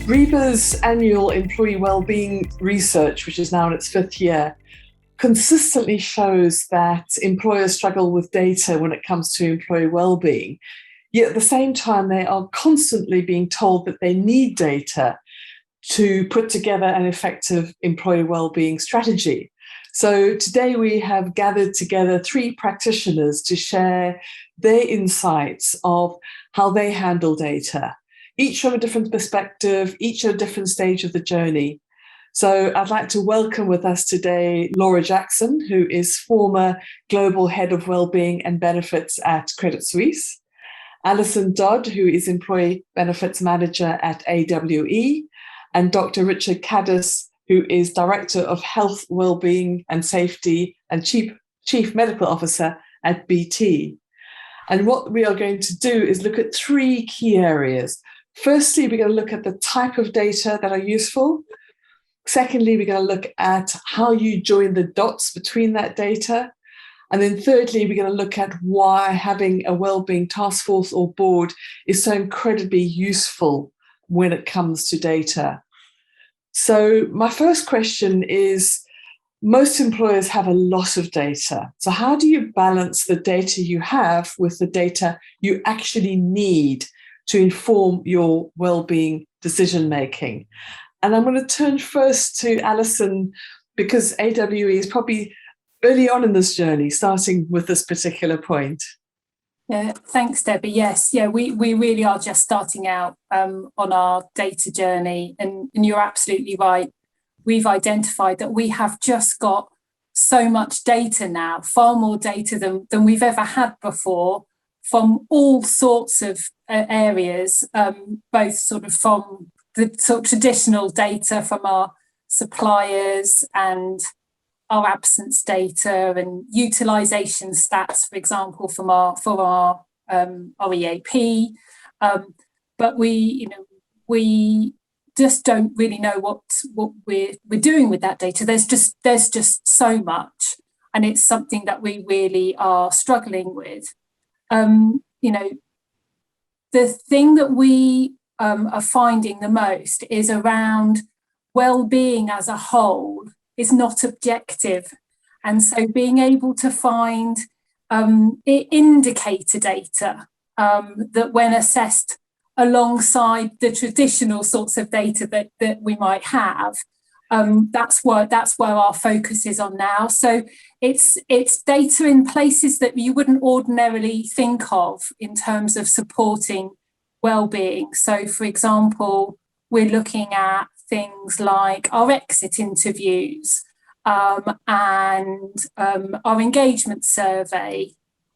REBA's annual Employee Wellbeing Research, which is now in its 5th year, consistently shows that employers struggle with data when it comes to employee wellbeing. Yet at the same time, they are constantly being told that they need data to put together an effective employee wellbeing strategy. So today we have gathered together 3 practitioners to share their insights of how they handle data, each from a different perspective, each at a different stage of the journey. So I'd like to welcome with us today Laura Jackson, who is former Global Head of Wellbeing and Benefits at Credit Suisse, Alison Dodd, who is Employee Benefits Manager at AWE, and Dr Richard Caddis, who is Director of Health, Wellbeing and Safety and Chief Medical Officer at BT. And what we are going to do is look at 3 key areas. Firstly, we're going to look at the type of data that are useful. Secondly, we're going to look at how you join the dots between that data. And then thirdly, we're going to look at why having a wellbeing task force or board is so incredibly useful when it comes to data. So my first question is, most employers have a lot of data. So how do you balance the data you have with the data you actually need to inform your wellbeing decision-making? And I'm going to turn first to Alison, because AWE is probably early on in this journey, starting with this particular point. Yeah, thanks, Debbie. Yes, we really are just starting out on our data journey. And you're absolutely right. We've identified that we have just got so much data now, far more data than we've ever had before, from all sorts of areas, both sort of from the sort of traditional data from our suppliers and our absence data and utilisation stats, for example, from our EAP. But we just don't really know what we're doing with that data. There's just so much, and it's something that we really are struggling with. The thing that we are finding the most is around well-being as a whole is not objective. And so being able to find indicator data that when assessed alongside the traditional sorts of data that we might have, that's where our focus is on now. So it's data in places that you wouldn't ordinarily think of in terms of supporting well-being. So, for example, we're looking at things like our exit interviews and our engagement survey,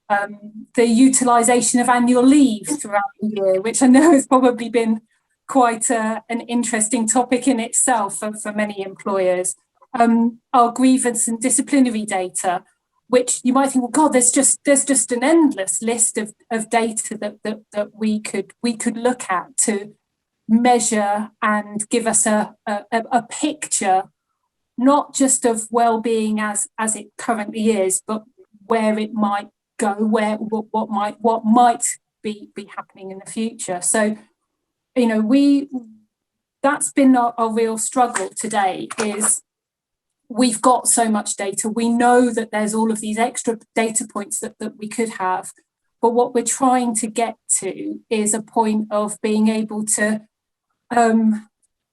the utilisation of annual leave throughout the year, which I know has probably been quite an interesting topic in itself for many employers. Our grievance and disciplinary data, which you might think, well, God, there's just an endless list of data that we could look at to measure and give us a picture, not just of well-being as it currently is, but where it might go, what might be happening in the future. So, that's been our real struggle today. Is we've got so much data. We know that there's all of these extra data points that we could have, but what we're trying to get to is a point of being able to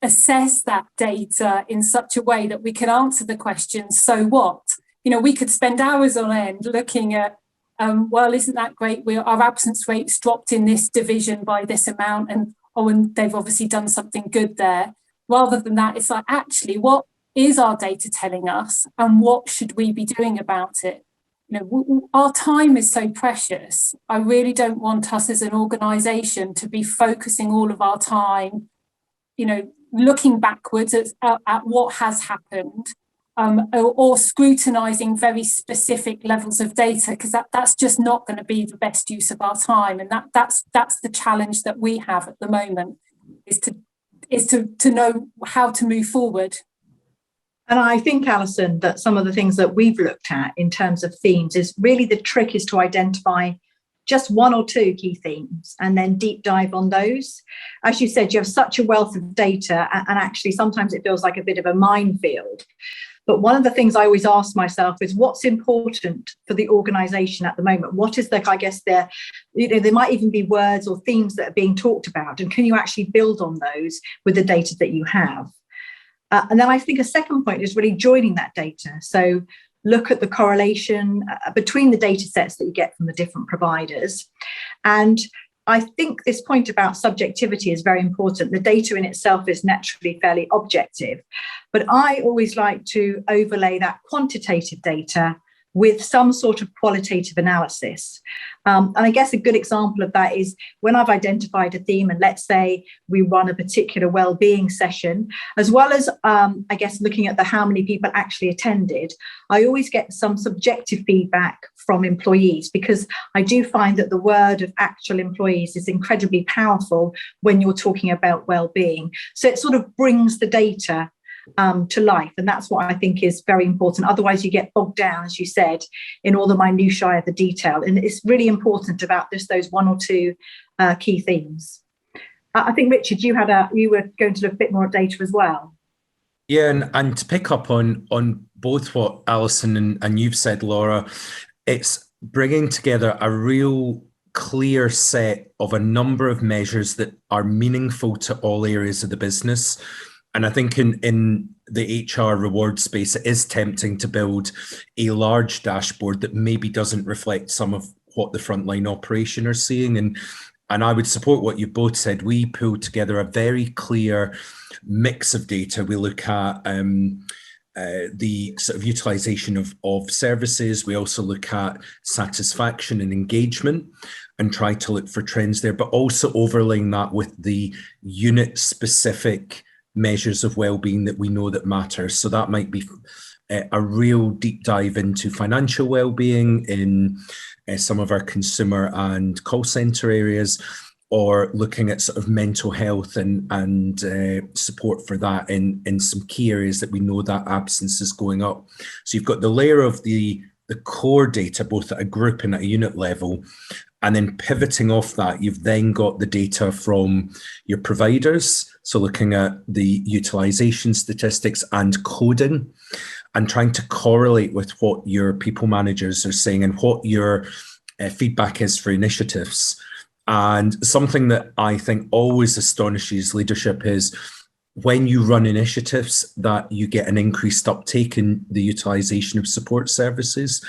assess that data in such a way that we can answer the question, so what? We could spend hours on end looking at, well, isn't that great? Our absence rates dropped in this division by this amount, and they've obviously done something good there. Rather than that, it's like, actually, what is our data telling us, and what should we be doing about it? Our time is so precious. I really don't want us as an organisation to be focusing all of our time, looking backwards at what has happened, or scrutinising very specific levels of data, because that's just not going to be the best use of our time. And that's the challenge that we have at the moment, is to know how to move forward. And I think, Alison, that some of the things that we've looked at in terms of themes is really the trick is to identify just one or two key themes and then deep dive on those. As you said, you have such a wealth of data, and actually sometimes it feels like a bit of a minefield. But one of the things I always ask myself is what's important for the organisation at the moment? What is there might even be words or themes that are being talked about, and can you actually build on those with the data that you have? And then I think a second point is really joining that data. So look at the correlation between the data sets that you get from the different providers. And I think this point about subjectivity is very important. The data in itself is naturally fairly objective, but I always like to overlay that quantitative data with some sort of qualitative analysis. And I guess a good example of that is when I've identified a theme, and let's say we run a particular wellbeing session, as well as, looking at how many people actually attended, I always get some subjective feedback from employees, because I do find that the word of actual employees is incredibly powerful when you're talking about wellbeing. So it sort of brings the data to life. And that's what I think is very important. Otherwise, you get bogged down, as you said, in all the minutiae of the detail. And it's really important about just those one or two key themes. I think, Richard, you were going to look a bit more at data as well. Yeah, and to pick up on both what Alison and you've said, Laura, it's bringing together a real clear set of a number of measures that are meaningful to all areas of the business. And I think in the HR reward space, it is tempting to build a large dashboard that maybe doesn't reflect some of what the frontline operation are seeing. And I would support what you both said. We pull together a very clear mix of data. We look at the sort of utilization of services. We also look at satisfaction and engagement and try to look for trends there, but also overlaying that with the unit-specific measures of well-being that we know that matters. So that might be a real deep dive into financial well-being in some of our consumer and call center areas, or looking at sort of mental health and support for that in some key areas that we know that absence is going up. So you've got the layer of the core data, both at a group and at a unit level, and then pivoting off that, you've then got the data from your providers. So looking at the utilization statistics and coding, and trying to correlate with what your people managers are saying and what your feedback is for initiatives. And something that I think always astonishes leadership is when you run initiatives that you get an increased uptake in the utilization of support services.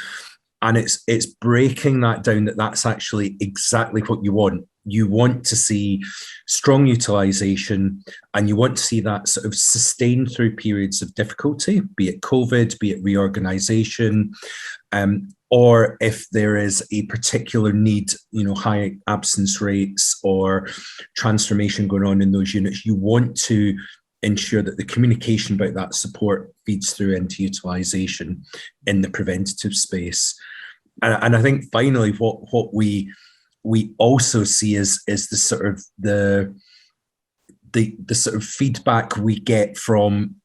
And it's breaking that down that's actually exactly what you want. You want to see strong utilization, and you want to see that sort of sustained through periods of difficulty, be it COVID, be it reorganization, or if there is a particular need, high absence rates or transformation going on in those units, you want to ensure that the communication about that support feeds through into utilization in the preventative space. And I think finally what we also see is the sort of the sort of feedback we get from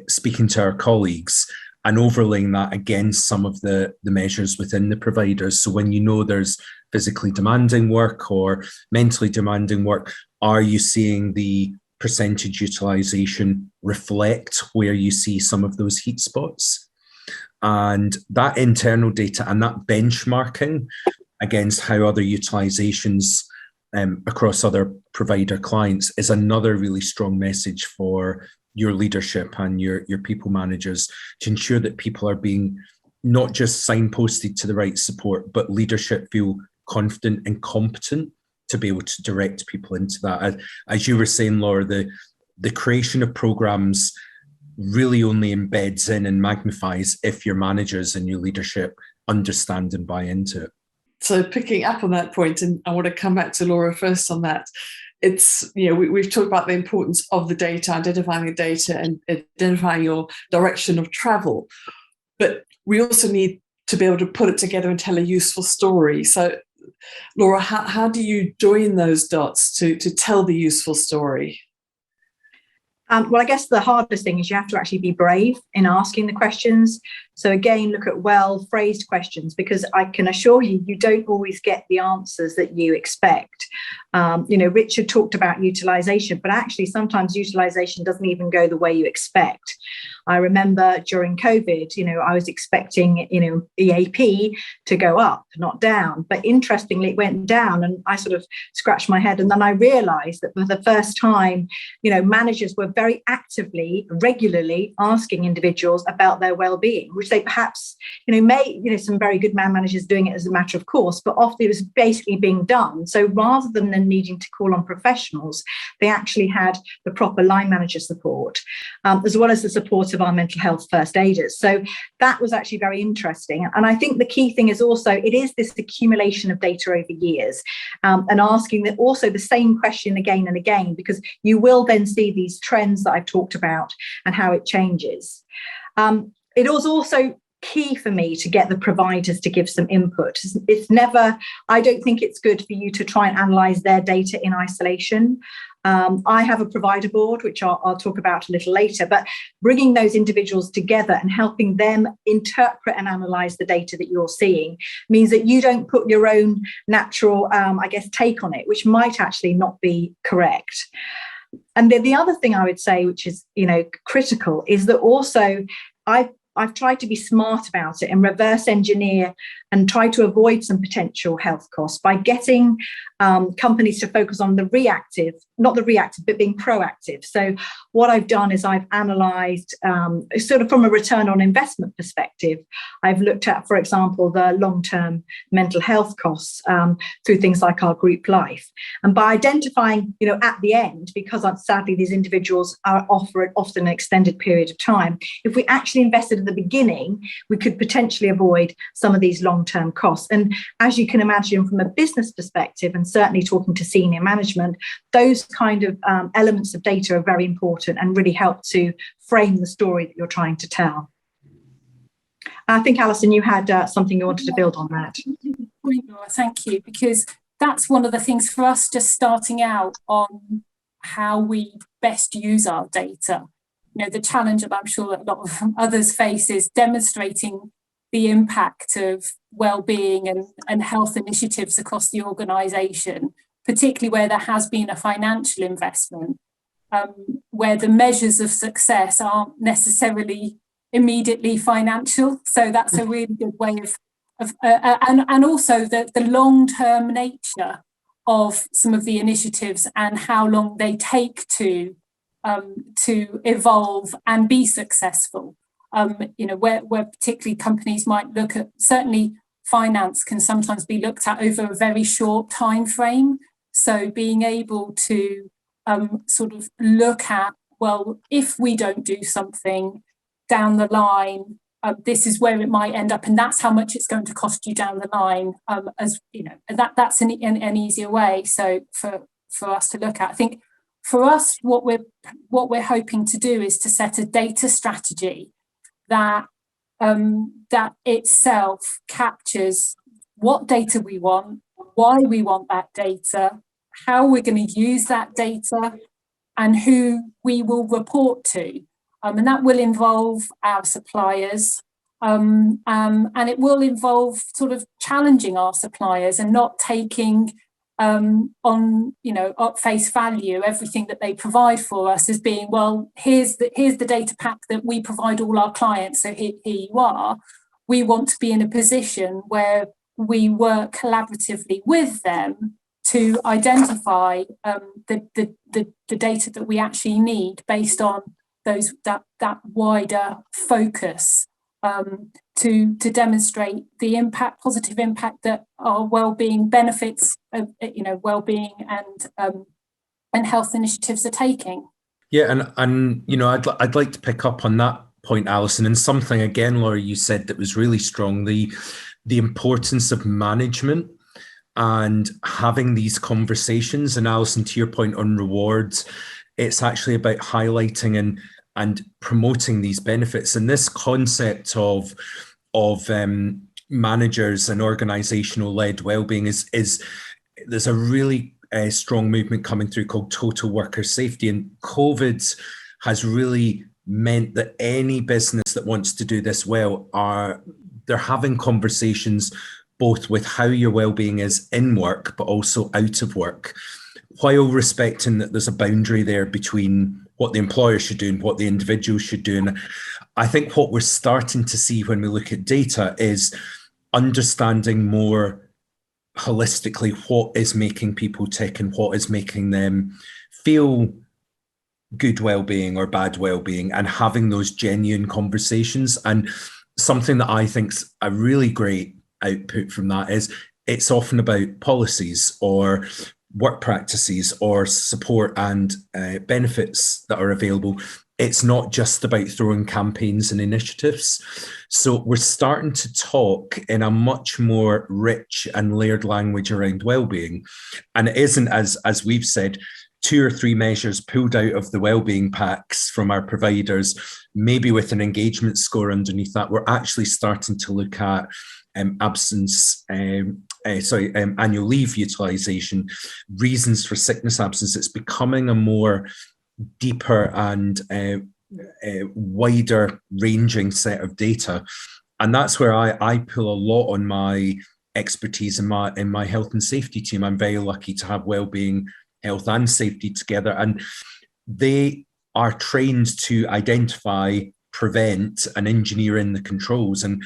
speaking to our colleagues and overlaying that against some of the measures within the providers. So when there's physically demanding work or mentally demanding work, are you seeing the percentage utilization reflect where you see some of those heat spots? And that internal data and that benchmarking against how other utilizations across other provider clients is another really strong message for your leadership and your people managers, to ensure that people are being not just signposted to the right support, but leadership feel confident and competent to be able to direct people into that. As you were saying, Laura, the creation of programs really only embeds in and magnifies if your managers and your leadership understand and buy into it. So picking up on that point, and I want to come back to Laura first on that, it's, we've talked about the importance of the data, identifying the data and identifying your direction of travel, but we also need to be able to put it together and tell a useful story. So Laura, how do you join those dots to tell the useful story? Well, I guess the hardest thing is you have to actually be brave in asking the questions. So again, look at well-phrased questions, because I can assure you, you don't always get the answers that you expect. Richard talked about utilisation, but actually sometimes utilisation doesn't even go the way you expect. I remember during COVID, I was expecting, EAP to go up, not down. But interestingly, it went down, and I sort of scratched my head. And then I realised that for the first time, managers were very actively, regularly asking individuals about their well-being, which they perhaps, some very good managers doing it as a matter of course, but often it was basically being done. So rather than them needing to call on professionals, they actually had the proper line manager support, as well as the support of our mental health first aiders. So that was actually very interesting. And I think the key thing is also, it is this accumulation of data over years, and asking that also the same question again and again, because you will then see these trends that I've talked about and how it changes. It was also key for me to get the providers to give some input. It's never, I don't think it's good for you to try and analyse their data in isolation. I have a provider board, which I'll talk about a little later, but bringing those individuals together and helping them interpret and analyse the data that you're seeing means that you don't put your own natural, take on it, which might actually not be correct. And then the other thing I would say, which is, critical, is that also I've tried to be smart about it and reverse engineer and try to avoid some potential health costs by getting companies to focus on the reactive, not the reactive, but being proactive. So what I've done is I've analysed sort of from a return on investment perspective. I've looked at, for example, the long-term mental health costs through things like our group life. And by identifying, at the end, because sadly these individuals are offered often an extended period of time, if we actually invested at the beginning, we could potentially avoid some of these long-term costs. And as you can imagine, from a business perspective, and certainly talking to senior management, those kind of elements of data are very important and really help to frame the story that you're trying to tell. I think, Alison, you had something you wanted to build on that. Thank you, because that's one of the things for us just starting out on how we best use our data. The challenge that I'm sure that a lot of others face is demonstrating the impact of well-being and health initiatives across the organisation, particularly where there has been a financial investment, where the measures of success aren't necessarily immediately financial. So that's a really good way and also the long-term nature of some of the initiatives and how long they take to evolve and be successful. Where particularly companies might look at, certainly finance can sometimes be looked at over a very short time frame. So being able to sort of look at, well, if we don't do something down the line, this is where it might end up, and that's how much it's going to cost you down the line. That's an easier way. So for us to look at, I think for us, what we're hoping to do is to set a data strategy that itself captures what data we want, why we want that data, how we're going to use that data, and who we will report to. And that will involve our suppliers, and it will involve sort of challenging our suppliers and not taking on at face value everything that they provide for us as being, well, here's the data pack that we provide all our clients, so here you are. We want to be in a position where we work collaboratively with them to identify the data that we actually need based on that wider focus, to demonstrate the positive impact that our well-being benefits, well-being and health initiatives are taking. Yeah, and I'd like to pick up on that point, Alison, and something again, Laura, you said that was really strong: the importance of management and having these conversations. And Alison, to your point on rewards, it's actually about highlighting and promoting these benefits. And this concept of managers and organizational led wellbeing is there's a really strong movement coming through called total worker safety, and COVID has really meant that any business that wants to do this well they're having conversations both with how your well-being is in work, but also out of work, while respecting that there's a boundary there between what the employer should do and what the individual should do. And I think what we're starting to see when we look at data is understanding more holistically what is making people tick and what is making them feel good well-being or bad well-being, and having those genuine conversations. And something that I think's a really great output from that is it's often about policies or work practices or support and benefits that are available. It's not just about throwing campaigns and initiatives. So we're starting to talk in a much more rich and layered language around well-being. And it isn't, as we've said, 2 or 3 measures pulled out of the wellbeing packs from our providers, maybe with an engagement score underneath that. We're actually starting to look at annual leave utilisation, reasons for sickness absence. It's becoming a more deeper and wider ranging set of data. And that's where I pull a lot on my expertise in my health and safety team. I'm very lucky to have wellbeing, health and safety together, and they are trained to identify, prevent and engineer in the controls. And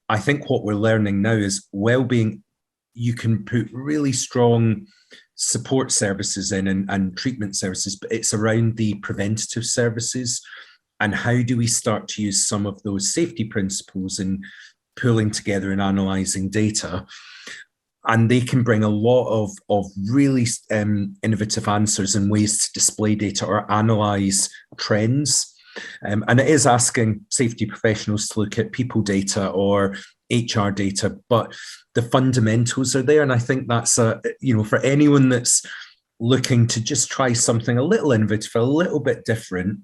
I think what we're learning now is wellbeing, you can put really strong support services in and treatment services, but it's around the preventative services. And how do we start to use some of those safety principles in pulling together and analysing data? And they can bring a lot of really innovative answers and ways to display data or analyse trends. And it is asking safety professionals to look at people data or HR data, but the fundamentals are there. And I think that's, for anyone that's looking to just try something a little innovative, a little bit different,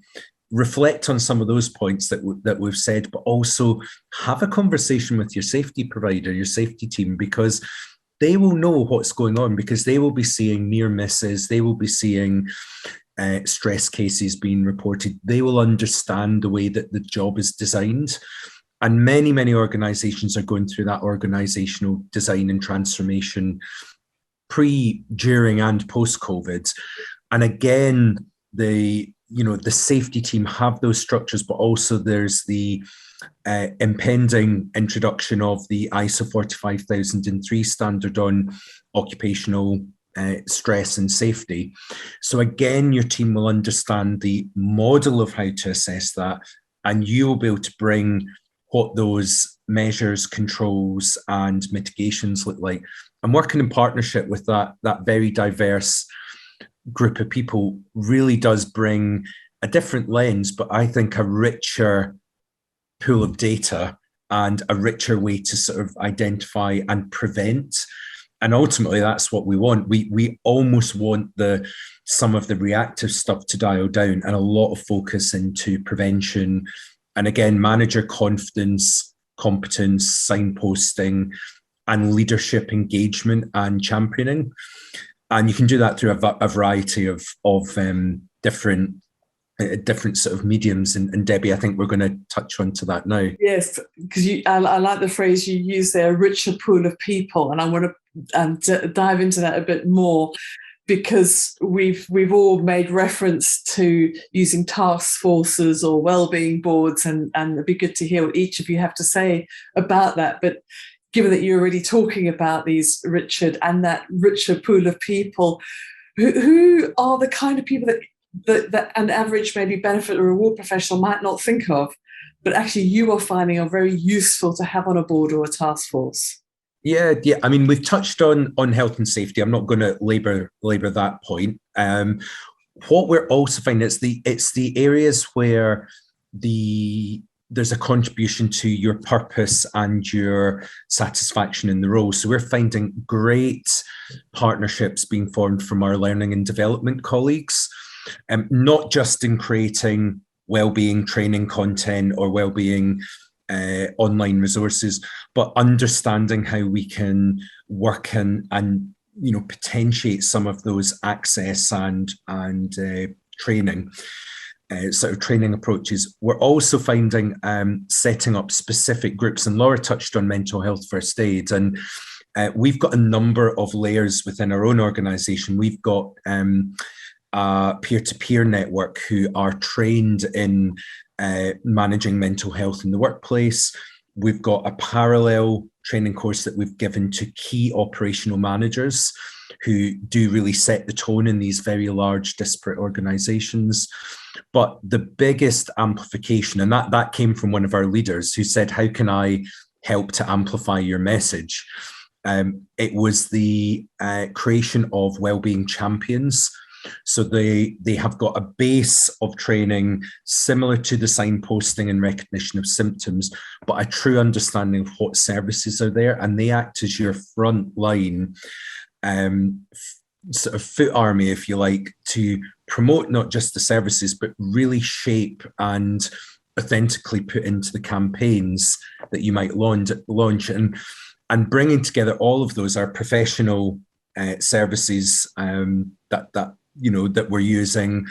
reflect on some of those points that we've said, but also have a conversation with your safety provider, your safety team, because they will know what's going on, because they will be seeing near misses, they will be seeing stress cases being reported. They will understand the way that the job is designed. And many, many organizations are going through that organizational design and transformation pre, during and post-COVID. And again, the safety team have those structures, but also there's the impending introduction of the ISO 45003 standard on occupational stress and safety. So again, your team will understand the model of how to assess that, and you'll be able to bring what those measures, controls and mitigations look like. And working in partnership with that very diverse group of people really does bring a different lens, but I think a richer pool of data and a richer way to sort of identify and prevent. And ultimately, that's what we want. We almost want some of the reactive stuff to dial down and a lot of focus into prevention. And again, manager confidence, competence, signposting, and leadership engagement and championing. And you can do that through a variety of different sort of mediums. And Debbie, I think we're going to touch on to that now. Yes, because I like the phrase you use there, a richer pool of people. And I want to dive into that a bit more, because we've all made reference to using task forces or wellbeing boards, and it'd be good to hear what each of you have to say about that. But given that you're already talking about these, Richard, and that richer pool of people, who are the kind of people that an average maybe benefit or reward professional might not think of, but actually you are finding are very useful to have on a board or a task force? Yeah. I mean, we've touched on health and safety. I'm not going to labour that point. What we're also finding is it's the areas where there's a contribution to your purpose and your satisfaction in the role. So we're finding great partnerships being formed from our learning and development colleagues, not just in creating wellbeing training content or wellbeing online resources, but understanding how we can work and potentiate some of those access and training. sort of training approaches. We're also finding setting up specific groups, and Laura touched on mental health first aid, and we've got a number of layers within our own organisation. We've got a peer-to-peer network who are trained in managing mental health in the workplace. We've got a parallel training course that we've given to key operational managers who do really set the tone in these very large, disparate organisations. But the biggest amplification, and that came from one of our leaders who said, how can I help to amplify your message? It was the creation of wellbeing champions. So they have got a base of training similar to the signposting and recognition of symptoms, but a true understanding of what services are there, and they act as your front line sort of foot army, if you like, to promote not just the services, but really shape and authentically put into the campaigns that you might launch. And bringing together all of those are professional services that we're using,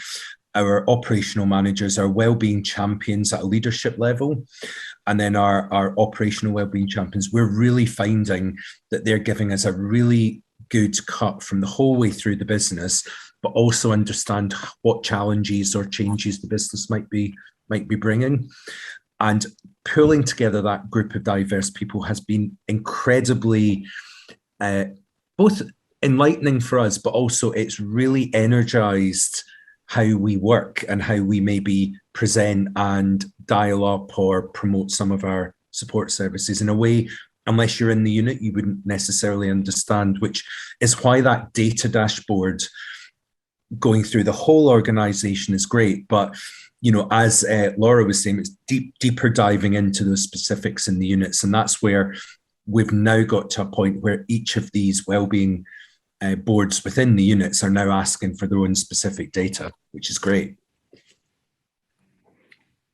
our operational managers, our wellbeing champions at a leadership level, and then our operational wellbeing champions. We're really finding that they're giving us a really good cut from the whole way through the business, but also understand what challenges or changes the business might be bringing. And pulling together that group of diverse people has been incredibly both enlightening for us, but also it's really energized how we work and how we maybe present and dial up or promote some of our support services in a way, unless you're in the unit, you wouldn't necessarily understand, which is why that data dashboard going through the whole organization is great. But, as Laura was saying, it's deeper diving into those specifics in the units. And that's where we've now got to a point where each of these wellbeing boards within the units are now asking for their own specific data, which is great.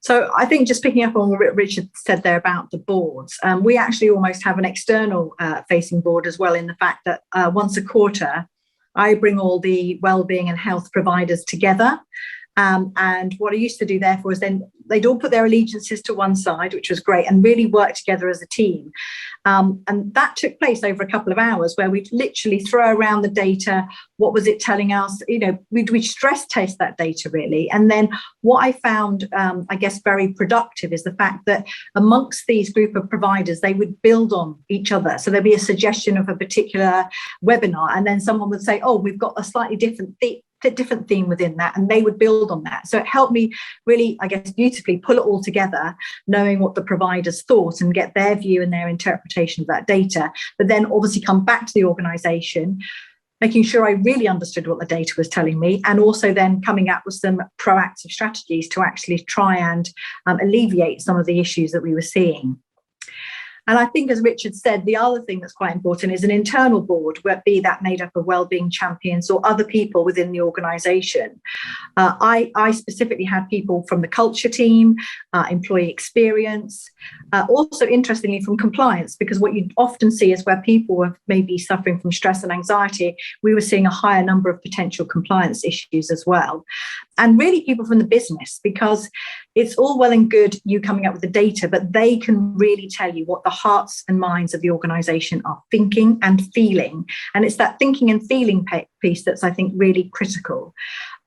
So I think just picking up on what Richard said there about the boards, we actually almost have an external facing board as well, in the fact that once a quarter, I bring all the wellbeing and health providers together. And what I used to do therefore is then they'd all put their allegiances to one side, which was great, and really work together as a team. And that took place over a couple of hours where we'd literally throw around the data. What was it telling us? We'd stress test that data really. And then what I found, I guess, very productive is the fact that amongst these group of providers, they would build on each other. So there'd be a suggestion of a particular webinar, and then someone would say, oh, we've got a slightly different theme within that, and they would build on that. So it helped me really, I guess, beautifully pull it all together, knowing what the providers thought and get their view and their interpretation of that data, but then obviously come back to the organisation, making sure I really understood what the data was telling me, and also then coming up with some proactive strategies to actually try and alleviate some of the issues that we were seeing. And I think, as Richard said, the other thing that's quite important is an internal board, be that made up of wellbeing champions or other people within the organisation. I specifically had people from the culture team, employee experience, also interestingly from compliance, because what you often see is where people were maybe suffering from stress and anxiety, we were seeing a higher number of potential compliance issues as well. And really people from the business, because it's all well and good you coming up with the data, but they can really tell you what the hearts and minds of the organisation are thinking and feeling. And it's that thinking and feeling piece that's, I think, really critical.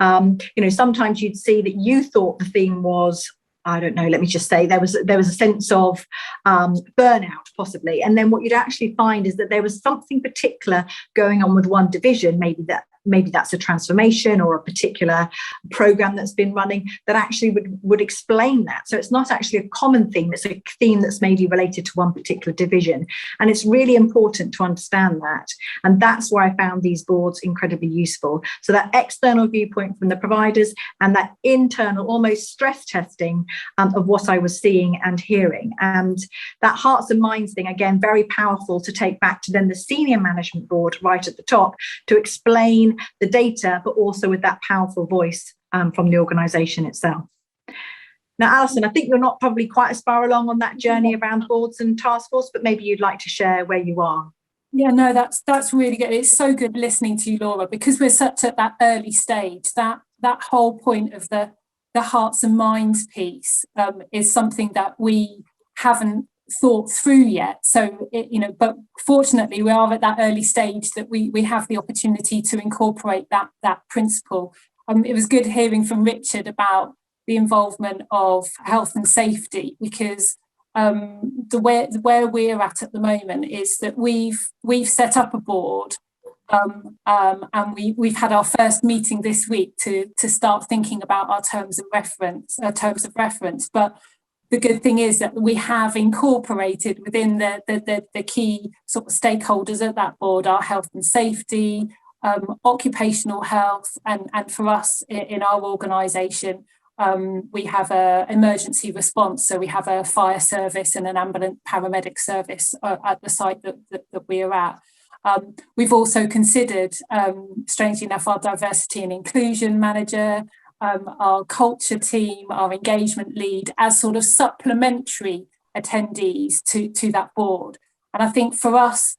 Sometimes you'd see that you thought the theme was, I don't know, let me just say there was a sense of burnout possibly. And then what you'd actually find is that there was something particular going on with one division, maybe that's a transformation or a particular program that's been running that actually would explain that. So it's not actually a common theme, it's a theme that's maybe related to one particular division. And it's really important to understand that. And that's why I found these boards incredibly useful. So that external viewpoint from the providers and that internal almost stress testing of what I was seeing and hearing. And that hearts and minds thing, again, very powerful to take back to then the senior management board right at the top to explain the data, but also with that powerful voice from the organisation itself. Now, Alison, I think you're not probably quite as far along on that journey around boards and task force, but maybe you'd like to share where you are. Yeah, no, that's really good. It's so good listening to you, Laura, because we're such at that early stage, that whole point of the the hearts and minds piece is something that we haven't thought through yet. So, but fortunately, we are at that early stage that we have the opportunity to incorporate that principle. It was good hearing from Richard about the involvement of health and safety, because where we're at the moment is that we've set up a board, and we've had our first meeting this week to start thinking about our terms of reference. But the good thing is that we have incorporated within the key sort of stakeholders at that board our health and safety, occupational health, and for us in our organisation, we have an emergency response. So we have a fire service and an ambulance paramedic service at the site that we are at. We've also considered, strangely enough, our diversity and inclusion manager, our culture team, our engagement lead as sort of supplementary attendees to that board. And I think for us,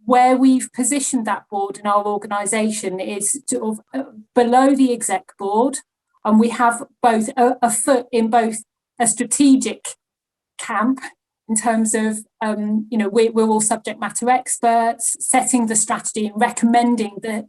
where we've positioned that board in our organisation is sort of below the exec board, and we have both a foot in both a strategic camp in terms of, we're all subject matter experts, setting the strategy and recommending the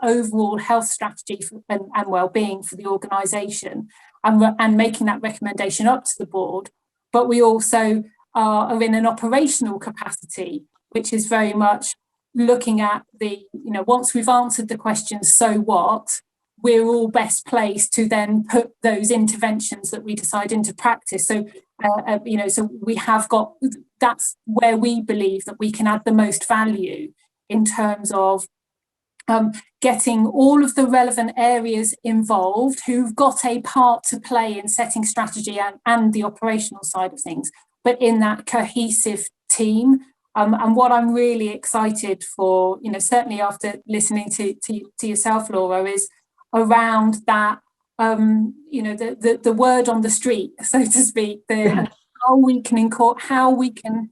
overall health strategy and well-being for the organisation, and making that recommendation up to the board. But we also are in an operational capacity, which is very much looking at once we've answered the question, so what, we're all best placed to then put those interventions that we decide into practice. So, so we have got, that's where we believe that we can add the most value in terms of getting all of the relevant areas involved who've got a part to play in setting strategy and the operational side of things, but in that cohesive team. And what I'm really excited for, certainly after listening to yourself, Laura, is around that, the word on the street, so to speak, how we can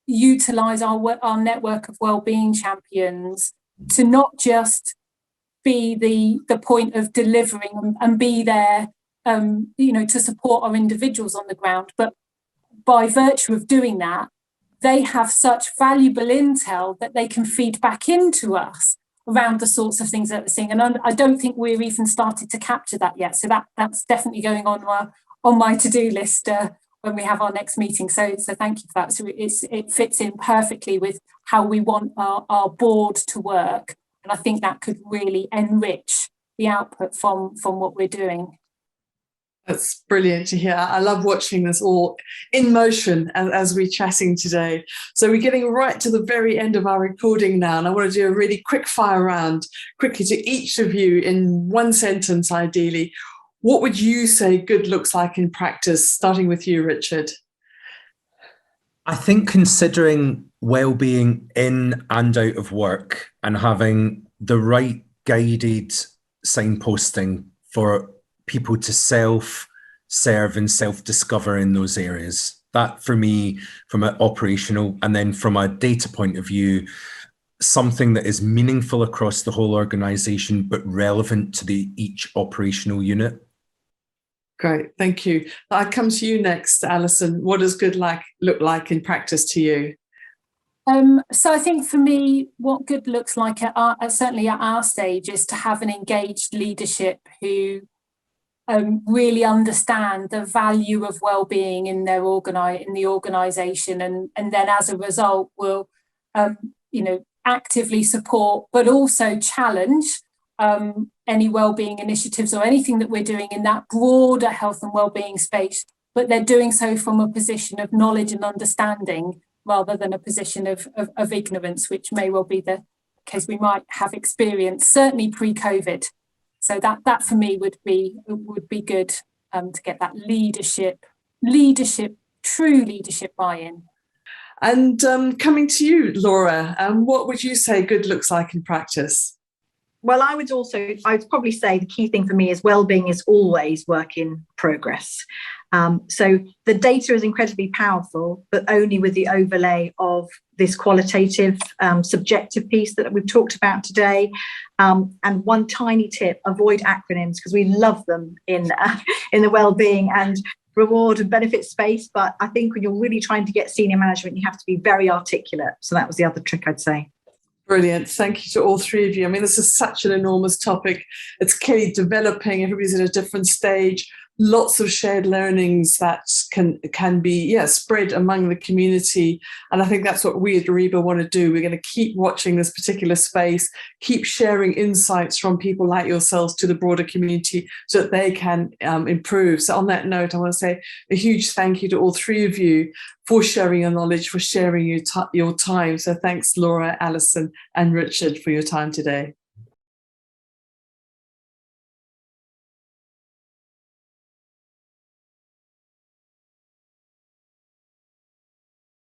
utilise our network of wellbeing champions to not just be the point of delivering and be there, to support our individuals on the ground, but by virtue of doing that, they have such valuable intel that they can feed back into us around the sorts of things that we're seeing. And I don't think we've even started to capture that yet. So that's definitely going on my to-do list when we have our next meeting. So thank you for that. So it fits in perfectly with how we want our board to work. And I think that could really enrich the output from what we're doing. That's brilliant to hear. I love watching this all in motion as we're chatting today. So we're getting right to the very end of our recording now, and I want to do a really quick fire round quickly to each of you in one sentence, ideally. What would you say good looks like in practice, starting with you, Richard? I think considering well-being in and out of work and having the right guided signposting for people to self-serve and self-discover in those areas. That, for me, from an operational and then from a data point of view, something that is meaningful across the whole organisation but relevant to each operational unit. Great, thank you. I come to you next, Alison. What does good look like in practice to you? So I think for me, what good looks like certainly at our stage is to have an engaged leadership who really understand the value of well-being in the organisation, and then as a result will actively support but also challenge any well-being initiatives or anything that we're doing in that broader health and well-being space, but they're doing so from a position of knowledge and understanding rather than a position of ignorance, which may well be the case we might have experienced, certainly pre-COVID. So that for me would be good to get that leadership, true leadership buy-in. And coming to you, Laura, what would you say good looks like in practice? Well, I would probably say the key thing for me is well-being is always work in progress. So the data is incredibly powerful, but only with the overlay of this qualitative, subjective piece that we've talked about today. And one tiny tip: avoid acronyms, because we love them in the well-being and reward and benefit space. But I think when you're really trying to get senior management, you have to be very articulate. So that was the other trick I'd say. Brilliant. Thank you to all three of you. I mean, this is such an enormous topic. It's clearly developing. Everybody's at a different stage. Lots of shared learnings that can be spread among the community. And I think that's what we at REBA want to do. We're going to keep watching this particular space, keep sharing insights from people like yourselves to the broader community so that they can improve. So on that note, I want to say a huge thank you to all three of you for sharing your knowledge, for sharing your time. So thanks, Laura, Alison, and Richard, for your time today.